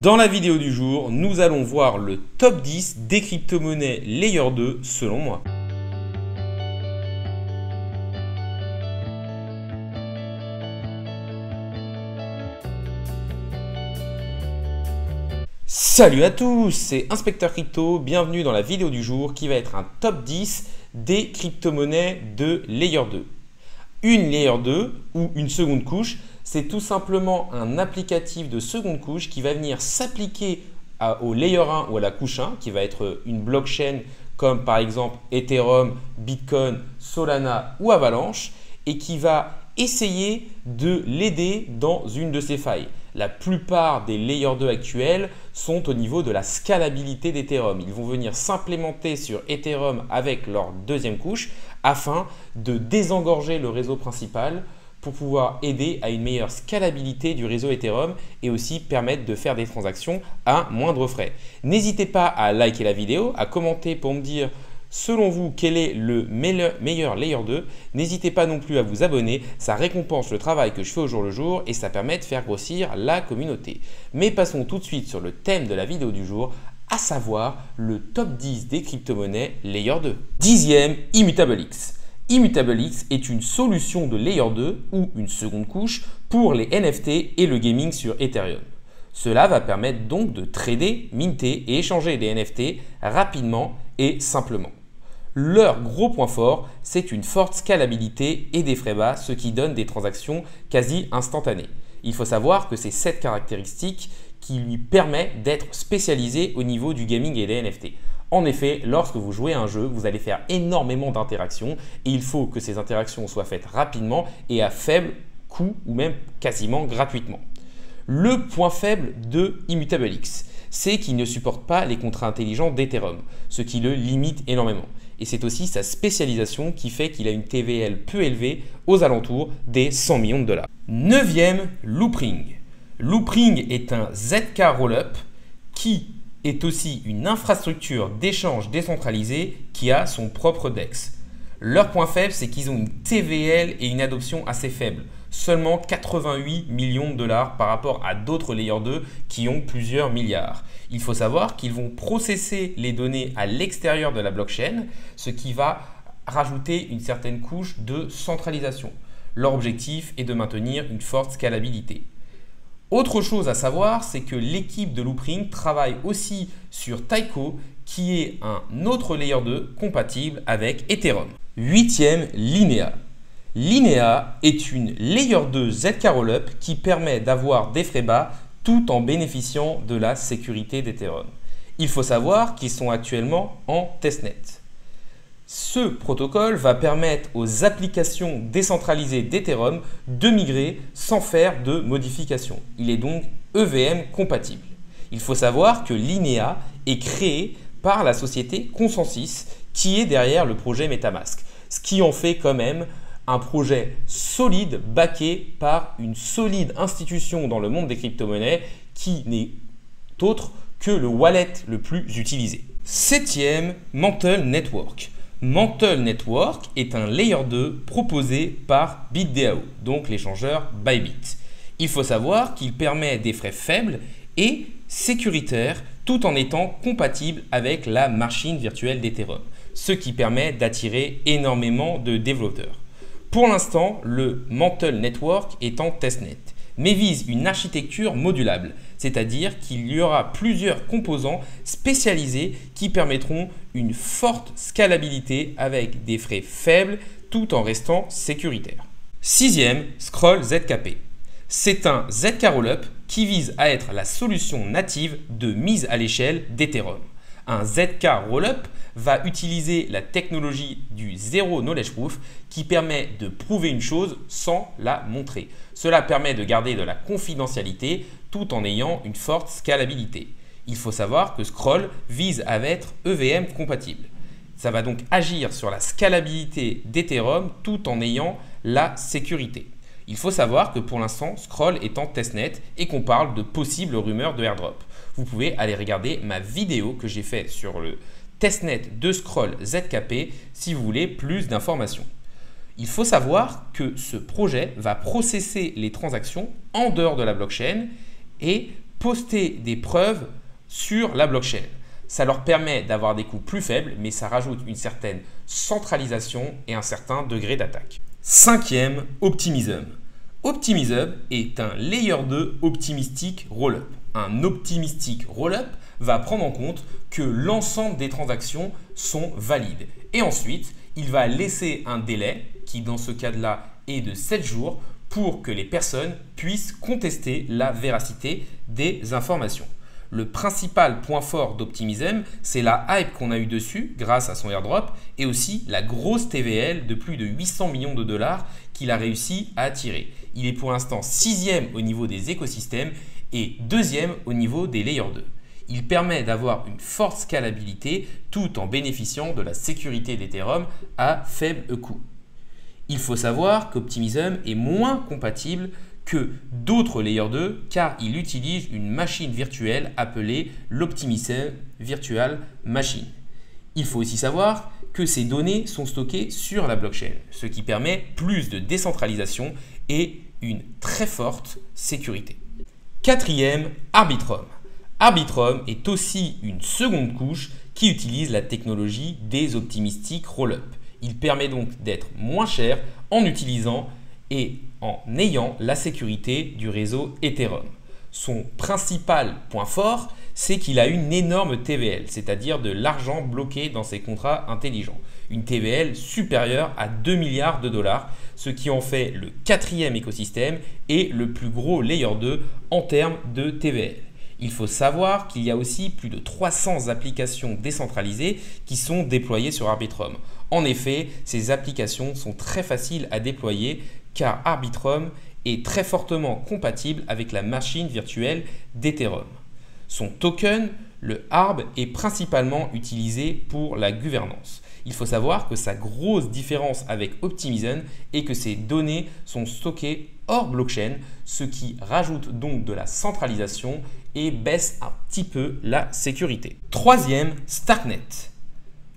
Dans la vidéo du jour, nous allons voir le top 10 des crypto-monnaies Layer 2 selon moi. Salut à tous, c'est Inspecteur Crypto, bienvenue dans la vidéo du jour qui va être un top 10 des crypto-monnaies de Layer 2. Une Layer 2 ou une seconde couche, c'est tout simplement un applicatif de seconde couche qui va venir s'appliquer au Layer 1 ou à la couche 1, qui va être une blockchain comme par exemple Ethereum, Bitcoin, Solana ou Avalanche, et qui va essayer de l'aider dans une de ses failles. La plupart des Layer 2 actuels sont au niveau de la scalabilité d'Ethereum. Ils vont venir s'implémenter sur Ethereum avec leur deuxième couche afin de désengorger le réseau principal pour pouvoir aider à une meilleure scalabilité du réseau Ethereum et aussi permettre de faire des transactions à moindre frais. N'hésitez pas à liker la vidéo, à commenter pour me dire selon vous quel est le meilleur Layer 2. N'hésitez pas non plus à vous abonner, ça récompense le travail que je fais au jour le jour et ça permet de faire grossir la communauté. Mais passons tout de suite sur le thème de la vidéo du jour, à savoir le top 10 des crypto-monnaies Layer 2. 10e, ImmutableX. ImmutableX est une solution de Layer 2 ou une seconde couche pour les NFT et le gaming sur Ethereum. Cela va permettre donc de trader, minter et échanger des NFT rapidement et simplement. Leur gros point fort, c'est une forte scalabilité et des frais bas, ce qui donne des transactions quasi instantanées. Il faut savoir que c'est cette caractéristique qui lui permet d'être spécialisé au niveau du gaming et des NFT. En effet, lorsque vous jouez à un jeu, vous allez faire énormément d'interactions et il faut que ces interactions soient faites rapidement et à faible coût ou même quasiment gratuitement. Le point faible de ImmutableX, c'est qu'il ne supporte pas les contrats intelligents d'Ethereum, ce qui le limite énormément. Et c'est aussi sa spécialisation qui fait qu'il a une TVL peu élevée aux alentours des 100 millions de dollars. 9e, Loopring. Loopring est un ZK Rollup qui est aussi une infrastructure d'échange décentralisée qui a son propre DEX. Leur point faible, c'est qu'ils ont une TVL et une adoption assez faible. Seulement 88 millions de dollars par rapport à d'autres Layer 2 qui ont plusieurs milliards. Il faut savoir qu'ils vont processer les données à l'extérieur de la blockchain, ce qui va rajouter une certaine couche de centralisation. Leur objectif est de maintenir une forte scalabilité. Autre chose à savoir, c'est que l'équipe de Loopring travaille aussi sur Taiko, qui est un autre Layer 2 compatible avec Ethereum. 8e, Linea. Linea est une Layer 2 ZK Rollup qui permet d'avoir des frais bas tout en bénéficiant de la sécurité d'Ethereum. Il faut savoir qu'ils sont actuellement en testnet. Ce protocole va permettre aux applications décentralisées d'Ethereum de migrer sans faire de modifications. Il est donc EVM compatible. Il faut savoir que Linea est créé par la société Consensus qui est derrière le projet MetaMask, ce qui en fait quand même un projet solide backé par une solide institution dans le monde des crypto-monnaies qui n'est autre que le wallet le plus utilisé. 7e, Mantle Network. Mantle Network est un Layer 2 proposé par BitDAO, donc l'échangeur Bybit. Il faut savoir qu'il permet des frais faibles et sécuritaires tout en étant compatible avec la machine virtuelle d'Ethereum, ce qui permet d'attirer énormément de développeurs. Pour l'instant, le Mantle Network est en testnet, mais vise une architecture modulable, c'est-à-dire qu'il y aura plusieurs composants spécialisés qui permettront une forte scalabilité avec des frais faibles tout en restant sécuritaire. 6e, Scroll ZKP. C'est un ZK Rollup qui vise à être la solution native de mise à l'échelle d'Ethereum. Un ZK Rollup va utiliser la technologie du Zero Knowledge Proof qui permet de prouver une chose sans la montrer. Cela permet de garder de la confidentialité tout en ayant une forte scalabilité. Il faut savoir que Scroll vise à être EVM compatible. Ça va donc agir sur la scalabilité d'Ethereum tout en ayant la sécurité. Il faut savoir que pour l'instant, Scroll est en testnet et qu'on parle de possibles rumeurs de airdrop. Vous pouvez aller regarder ma vidéo que j'ai faite sur le testnet de Scroll ZKP si vous voulez plus d'informations. Il faut savoir que ce projet va processer les transactions en dehors de la blockchain et poster des preuves sur la blockchain. Ça leur permet d'avoir des coûts plus faibles, mais ça rajoute une certaine centralisation et un certain degré d'attaque. Cinquième, Optimism. Optimism est un Layer 2 Optimistic Rollup. Un Optimistic Rollup va prendre en compte que l'ensemble des transactions sont valides. Et ensuite, il va laisser un délai, qui dans ce cas-là est de 7 jours, pour que les personnes puissent contester la véracité des informations. Le principal point fort d'Optimism, c'est la hype qu'on a eu dessus grâce à son airdrop et aussi la grosse TVL de plus de 800 millions de dollars qu'il a réussi à attirer. Il est pour l'instant 6e au niveau des écosystèmes et 2e au niveau des Layer 2. Il permet d'avoir une forte scalabilité tout en bénéficiant de la sécurité d'Ethereum à faible coût. Il faut savoir qu'Optimism est moins compatible que d'autres Layer 2 car il utilise une machine virtuelle appelée l'Optimism Virtual Machine. Il faut aussi savoir que ces données sont stockées sur la blockchain, ce qui permet plus de décentralisation et une très forte sécurité. Quatrième, Arbitrum. Arbitrum est aussi une seconde couche qui utilise la technologie des Optimistic Rollup. Il permet donc d'être moins cher en utilisant et en ayant la sécurité du réseau Ethereum. Son principal point fort, c'est qu'il a une énorme TVL, c'est-à-dire de l'argent bloqué dans ses contrats intelligents. Une TVL supérieure à 2 milliards de dollars, ce qui en fait le quatrième écosystème et le plus gros Layer 2 en termes de TVL. Il faut savoir qu'il y a aussi plus de 300 applications décentralisées qui sont déployées sur Arbitrum. En effet, ces applications sont très faciles à déployer car Arbitrum est très fortement compatible avec la machine virtuelle d'Ethereum. Son token, le ARB, est principalement utilisé pour la gouvernance. Il faut savoir que sa grosse différence avec Optimism est que ces données sont stockées hors blockchain, ce qui rajoute donc de la centralisation et baisse un petit peu la sécurité. Troisième, Starknet.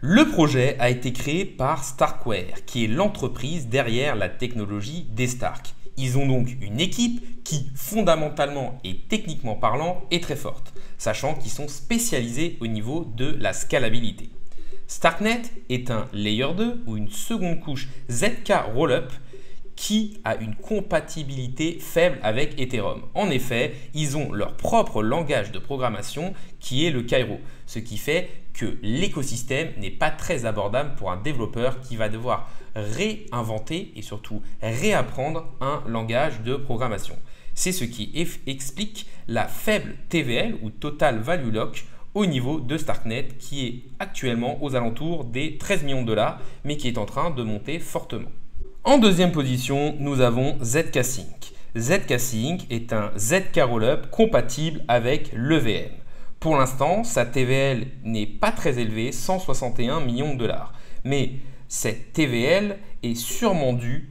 Le projet a été créé par Starkware, qui est l'entreprise derrière la technologie des Stark. Ils ont donc une équipe qui, fondamentalement et techniquement parlant, est très forte, sachant qu'ils sont spécialisés au niveau de la scalabilité. Starknet est un Layer 2 ou une seconde couche ZK Rollup qui a une compatibilité faible avec Ethereum. En effet, ils ont leur propre langage de programmation qui est le Cairo, ce qui fait que l'écosystème n'est pas très abordable pour un développeur qui va devoir réinventer et surtout réapprendre un langage de programmation. C'est ce qui explique la faible TVL ou Total Value Lock au niveau de Starknet qui est actuellement aux alentours des 13 millions de dollars mais qui est en train de monter fortement. En deuxième position, nous avons ZK Sync. ZK Sync est un ZK Rollup compatible avec l'EVM. Pour l'instant, sa TVL n'est pas très élevée, 161 millions de dollars. Mais cette TVL est sûrement due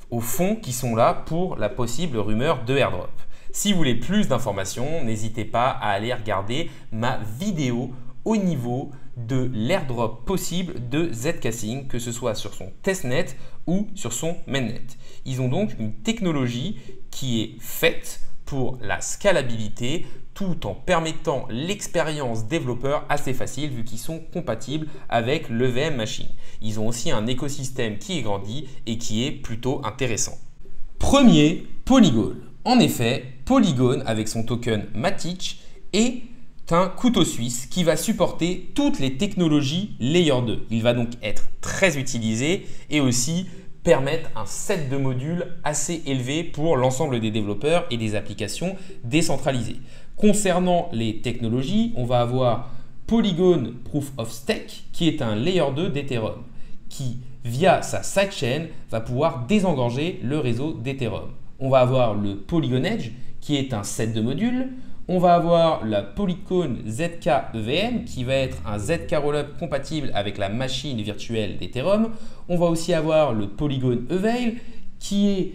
aux fonds qui sont là pour la possible rumeur de airdrop. Si vous voulez plus d'informations, n'hésitez pas à aller regarder ma vidéo au niveau de l'airdrop possible de ZK Sync, que ce soit sur son testnet ou sur son mainnet. Ils ont donc une technologie qui est faite pour la scalabilité tout en permettant l'expérience développeur assez facile vu qu'ils sont compatibles avec l'EVM Machine. Ils ont aussi un écosystème qui est grandi et qui est plutôt intéressant. Premier, Polygon. En effet, Polygon avec son token Matic est un couteau suisse qui va supporter toutes les technologies Layer 2. Il va donc être très utilisé et aussi permettre un set de modules assez élevé pour l'ensemble des développeurs et des applications décentralisées. Concernant les technologies, on va avoir Polygon Proof of Stake qui est un Layer 2 d'Ethereum qui, via sa sidechain, va pouvoir désengorger le réseau d'Ethereum. On va avoir le Polygon Edge qui est un set de modules. On va avoir la Polygon ZK EVM qui va être un ZK Rollup compatible avec la machine virtuelle d'Ethereum. On va aussi avoir le Polygon Avail qui est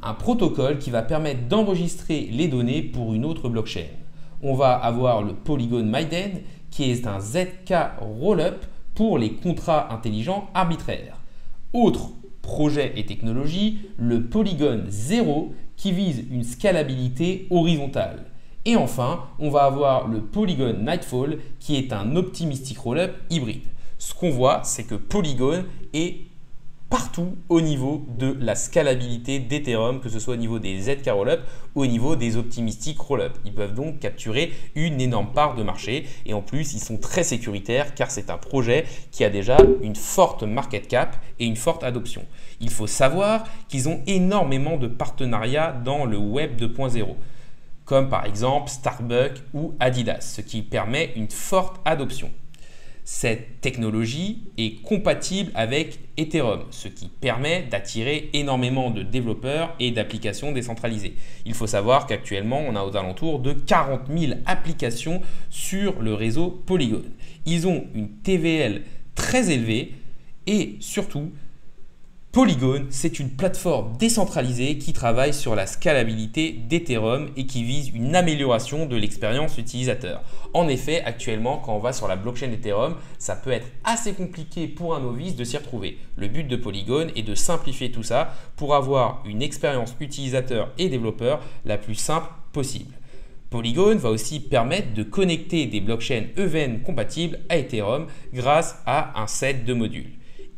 un protocole qui va permettre d'enregistrer les données pour une autre blockchain. On va avoir le Polygon Maiden qui est un ZK Rollup pour les contrats intelligents arbitraires. Autre projet et technologie, le Polygon 0 qui vise une scalabilité horizontale. Et enfin, on va avoir le Polygon Nightfall qui est un optimistic rollup hybride. Ce qu'on voit, c'est que Polygon est partout au niveau de la scalabilité d'Ethereum, que ce soit au niveau des ZK Rollup ou au niveau des Optimistic Rollup. Ils peuvent donc capturer une énorme part de marché et en plus, ils sont très sécuritaires car c'est un projet qui a déjà une forte market cap et une forte adoption. Il faut savoir qu'ils ont énormément de partenariats dans le Web 2.0, comme par exemple Starbucks ou Adidas, ce qui permet une forte adoption. Cette technologie est compatible avec Ethereum, ce qui permet d'attirer énormément de développeurs et d'applications décentralisées. Il faut savoir qu'actuellement, on a aux alentours de 40 000 applications sur le réseau Polygon. Ils ont une TVL très élevée et surtout, Polygon, c'est une plateforme décentralisée qui travaille sur la scalabilité d'Ethereum et qui vise une amélioration de l'expérience utilisateur. En effet, actuellement, quand on va sur la blockchain Ethereum, ça peut être assez compliqué pour un novice de s'y retrouver. Le but de Polygon est de simplifier tout ça pour avoir une expérience utilisateur et développeur la plus simple possible. Polygon va aussi permettre de connecter des blockchains Even compatibles à Ethereum grâce à un set de modules.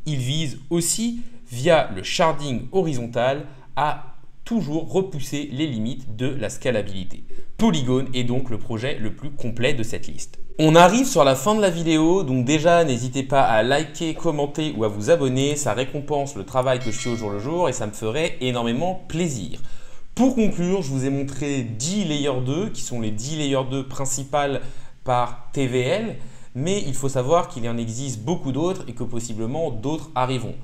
Il vise aussi via le sharding horizontal à toujours repousser les limites de la scalabilité. Polygon est donc le projet le plus complet de cette liste. On arrive sur la fin de la vidéo, donc déjà n'hésitez pas à liker, commenter ou à vous abonner, ça récompense le travail que je fais au jour le jour et ça me ferait énormément plaisir. Pour conclure, je vous ai montré 10 Layer 2 qui sont les 10 Layer 2 principales par TVL, mais il faut savoir qu'il en existe beaucoup d'autres et que possiblement d'autres arriveront.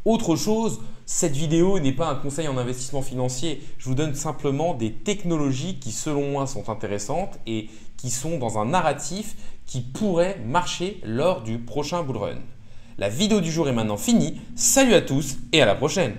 Autre chose, cette vidéo n'est pas un conseil en investissement financier. Je vous donne simplement des technologies qui, selon moi, sont intéressantes et qui sont dans un narratif qui pourrait marcher lors du prochain bull run. La vidéo du jour est maintenant finie. Salut à tous et à la prochaine!